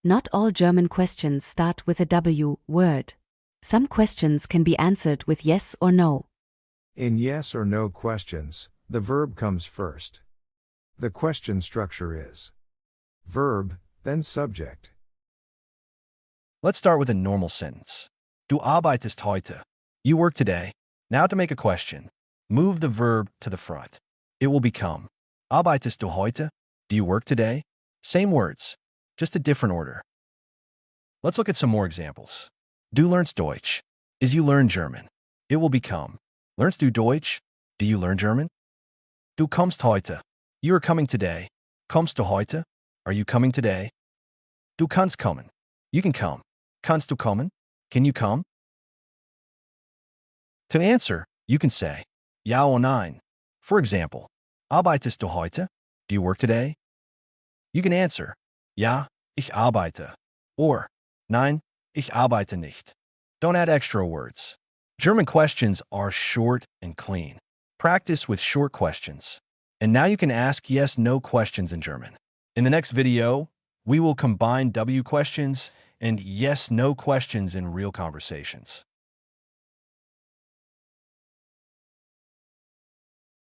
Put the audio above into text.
Not all German questions start with a W word. Some questions can be answered with yes or no. In yes or no questions, the verb comes first. The question structure is verb, then subject. Let's start with a normal sentence. Du arbeitest heute. You work today. Now to make a question, move the verb to the front. It will become Arbeitest du heute? Do you work today? Same words, just a different order. Let's look at some more examples. Du lernst Deutsch. Is you learn German. It will become Lernst du Deutsch? Do you learn German? Du kommst heute. You are coming today. Kommst du heute? Are you coming today? Du kannst kommen. You can come. Kannst du kommen? Can you come? To answer, you can say Ja oder Nein. For example, Arbeitest du heute? Do you work today? You can answer Ja, ich arbeite. Or Nein, ich arbeite nicht. Don't add extra words. German questions are short and clean. Practice with short questions. And now you can ask yes/no questions in German. In the next video, we will combine W questions and yes/no questions in real conversations.